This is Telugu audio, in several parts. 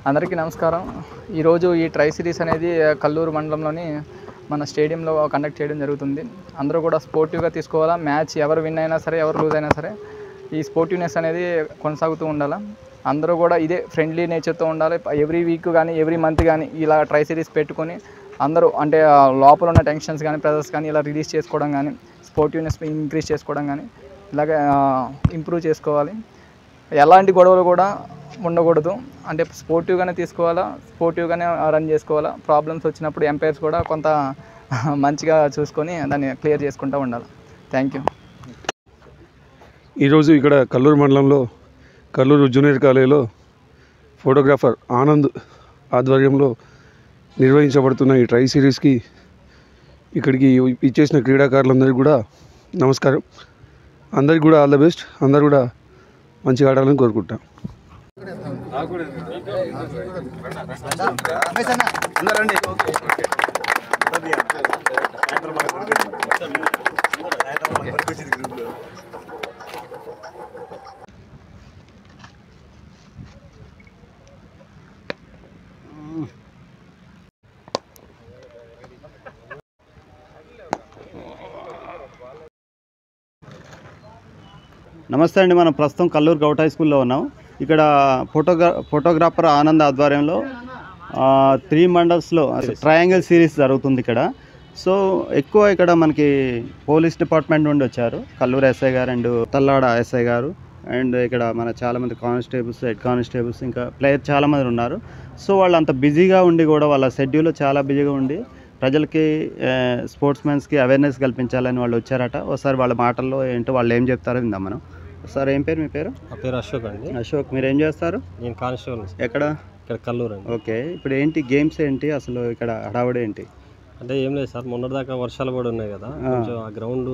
అందరికీ నమస్కారం. ఈరోజు ఈ ట్రై సిరీస్ అనేది కల్లూరు మండలంలోని మన స్టేడియంలో కండక్ట్ చేయడం జరుగుతుంది. అందరూ కూడా స్పోర్టివ్గా తీసుకోవాలా. మ్యాచ్ ఎవరు విన్ అయినా సరే, ఎవరు లూజ్ అయినా సరే, ఈ స్పోర్టివ్నెస్ అనేది కొనసాగుతూ ఉండాలి. అందరూ కూడా ఇదే ఫ్రెండ్లీ నేచర్తో ఉండాలి. ఎవ్రీ వీక్ కానీ ఎవ్రీ మంత్ కానీ ఇలా ట్రై సిరీస్ పెట్టుకొని అందరూ అంటే లోపల ఉన్న టెన్షన్స్ కానీ ప్రెజర్స్ కానీ ఇలా రిలీజ్ చేసుకోవడం కానీ, స్పోర్టివ్నెస్ ఇంక్రీజ్ చేసుకోవడం కానీ ఇలాగే ఇంప్రూవ్ చేసుకోవాలి. ఎలాంటి గొడవలు కూడా ఉండకూడదు. అంటే స్పోర్టివ్గానే తీసుకోవాలా, స్పోర్టివ్గానే రన్ చేసుకోవాలా. ప్రాబ్లమ్స్ వచ్చినప్పుడు ఎంపైర్స్ కూడా కొంత మంచిగా చూసుకొని దాన్ని క్లియర్ చేసుకుంటూ ఉండాలి. Thank you. ఈరోజు ఇక్కడ కల్లూరు మండలంలో కల్లూరు జూనియర్ కాలేజీలో ఫోటోగ్రాఫర్ ఆనంద్ ఆధ్వర్యంలో నిర్వహించబడుతున్న ఈ ట్రై సిరీస్కి ఇక్కడికి ఇచ్చేసిన క్రీడాకారులందరికీ కూడా నమస్కారం. అందరికీ కూడా ఆల్ ద బెస్ట్. అందరు కూడా మంచిగా ఆడాలని కోరుకుంటాం. నమస్తే అండి. మనం ప్రస్తుతం కల్లూరు గౌట్ హై స్కూల్లో ఉన్నాం. ఇక్కడ ఫోటోగ్రాఫర్ ఆనంద్ ఆధ్వర్యంలో 3 మండల్స్లో ట్రయాంగిల్ సిరీస్ జరుగుతుంది ఇక్కడ. సో ఎక్కువ ఇక్కడ మనకి పోలీస్ డిపార్ట్మెంట్ నుండి వచ్చారు. కల్లూరు ఎస్ఐ గారు అండ్ తల్లాడ ఎస్ఐ గారు అండ్ ఇక్కడ మన చాలామంది కానిస్టేబుల్స్, హెడ్ కానిస్టేబుల్స్, ఇంకా ప్లేయర్ చాలామంది ఉన్నారు. సో వాళ్ళు అంత బిజీగా ఉండి కూడా వాళ్ళ షెడ్యూల్లో చాలా బిజీగా ఉండి ప్రజలకి స్పోర్ట్స్మెన్స్కి అవేర్నెస్ కల్పించాలని వాళ్ళు వచ్చారట. ఒకసారి వాళ్ళ మాటల్లో ఏంటో వాళ్ళు ఏం చెప్తారో విందాం మనం. సార్ ఏం పేరు మీ పేరు? నా పేరు అశోక్ అండి. అశోక్, మీరు ఏం చేస్తారు? నేను కానిస్టేబుల్. ఎక్కడ? ఇక్కడ కల్లూరు అండి. ఓకే, ఇప్పుడు ఏంటి గేమ్స్ ఏంటి అసలు ఇక్కడ హడావుడి ఏంటి? అంటే ఏం లేదు సార్, మొన్నటిదాకా వర్షాలు పడి ఉన్నాయి కదా, కొంచెం ఆ గ్రౌండ్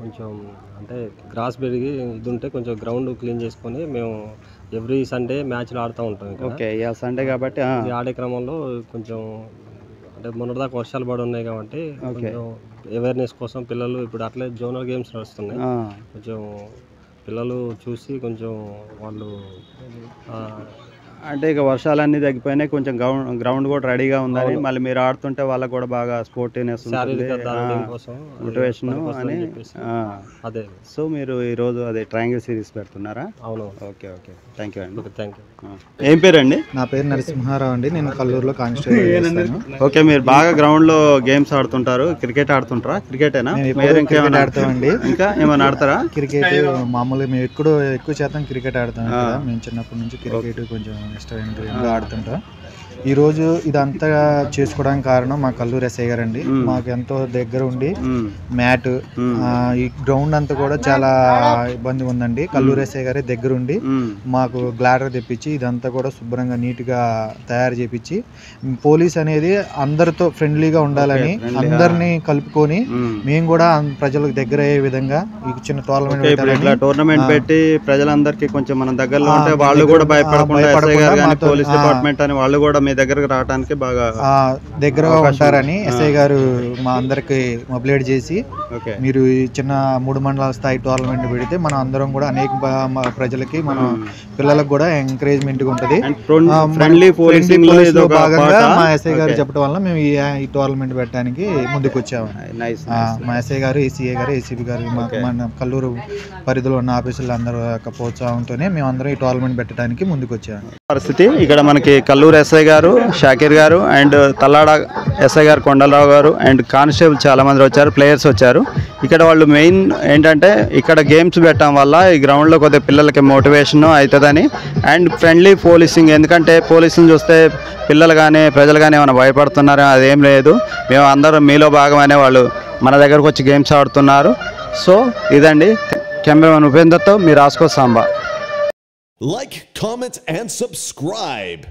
కొంచెం అంటే గ్రాస్ పెరిగి ఇది ఉంటే కొంచెం గ్రౌండ్ క్లీన్ చేసుకొని మేము ఎవ్రీ సండే మ్యాచ్లు ఆడుతూ ఉంటాం. ఓకే, సండే కాబట్టి ఆడే క్రమంలో కొంచెం అంటే మొన్నటిదాకా వర్షాలు పడి ఉన్నాయి కాబట్టి కొంచెం అవేర్నెస్ కోసం పిల్లలు ఇప్పుడు అట్లే జోనల్ గేమ్స్ నడుస్తున్నాయి. కొంచెం పిల్లలు చూసి కొంచెం వాళ్ళు అంటే ఇక వర్షాలన్నీ తగ్గిపోయినాయి, కొంచెం గ్రౌండ్ కూడా రెడీగా ఉందని మళ్ళీ మీరు ఆడుతుంటే వాళ్ళకి కూడా బాగా స్పోర్టివ్నెస్ మోటివేషన్ అని. అదే సో మీరు ఈరోజు అదే ట్రయాంగిల్ సిరీస్ పెడుతున్నారా? అవును. ఓకే ఓకే, థ్యాంక్ యూ అండి. Thank you. ఏం పేరండి? నా పేరు నరసింహారావు అండి. నేను కల్లూరులో కానిస్టేబుల్. ఓకే, మీరు బాగా గ్రౌండ్ లో గేమ్స్ ఆడుతుంటారు. క్రికెట్ ఆడుతుంటారా? క్రికెటేనా? క్రికెట్ ఆడతామండి. ఇంకా ఏమైనా ఆడతారా? క్రికెట్ మామూలుగా మేము ఎక్కువ శాతం క్రికెట్ ఆడతాం. మేము చిన్నప్పటి నుంచి క్రికెట్ కొంచెం ఇష్టమైన గేమ్గా ఆడుతుంటాం. ఈరోజు ఇదంతా చేసుకోవడానికి కారణం మా కల్లూరు ఎస్ఐ గారు అండి. మాకు ఎంతో దగ్గర ఉండి మ్యాట్ ఈ గ్రౌండ్ అంతా కూడా చాలా ఇబ్బంది ఉందండి. కల్లూరు ఎస్ఐ గారే దగ్గర ఉండి మాకు గ్లాడర్ తెప్పించి ఇదంతా కూడా శుభ్రంగా నీట్గా తయారు చేపించి, పోలీస్ అనేది అందరితో ఫ్రెండ్లీగా ఉండాలని అందరినీ కలుపుకొని మేము కూడా ప్రజలకు దగ్గర అయ్యే విధంగా ఈ చిన్న టోర్నమెంట్ పెట్టి ప్రజలందరికీ కొంచెం మన దగ్గరలో ఉంటే వాళ్ళు కూడా భయపడకుండా పోలీస్ డిపార్ట్మెంట్ అని వాళ్ళు కూడా మీ దగ్గరకు రావడానికి బాగా దగ్గరగా ఉంటారని ఎస్ఐ గారు మా అందరికి మొబిలైట్ చేసి మీరు ఈ చిన్న 3 మండలాల స్థాయి టోర్నమెంట్ పెడితే మనం అందరం కూడా అనేక ప్రజలకి మన పిల్లలకు కూడా ఎంకరేజ్మెంట్ గా ఉంటది. భాగంగా మా ఎస్ఐ గారు చెప్పడం వల్ల మేము ఈ టోర్నమెంట్ పెట్టడానికి ముందుకు వచ్చాము. మా ఎస్ఐ గారు, ఏసీఏ గారు, ఏసీబీ గారు, మన కల్లూరు పరిధిలో ఉన్న ఆఫీసులు అందరూ యొక్క ప్రోత్సాహంతోనే మేము అందరం ఈ టోర్నమెంట్ పెట్టడానికి ముందుకు వచ్చాము. పరిస్థితి ఇక్కడ మనకి కల్లూరు ఎస్ఐ గారు, షాకీర్ గారు అండ్ తల్లాడ ఎస్ఐ గారు, కొండలరావు గారు అండ్ కానిస్టేబుల్ చాలా మంది వచ్చారు, ప్లేయర్స్ వచ్చారు. ఇక్కడ వాళ్ళు మెయిన్ ఏంటంటే ఇక్కడ గేమ్స్ పెట్టడం వల్ల ఈ గ్రౌండ్లో కొద్దిగా పిల్లలకి మోటివేషన్ అవుతుందని అండ్ ఫ్రెండ్లీ పోలీసింగ్. ఎందుకంటే పోలీసులు చూస్తే పిల్లలు కానీ ప్రజలు కానీ ఏమైనా భయపడుతున్నారో అదేం లేదు. మేము అందరం మీలో భాగమనే వాళ్ళు మన దగ్గరకు వచ్చి గేమ్స్ ఆడుతున్నారు. సో ఇదండి. కెమెరామెన్ ఉపేందర్తో మీ రాస్కో సాంబా. Like, comment, and subscribe.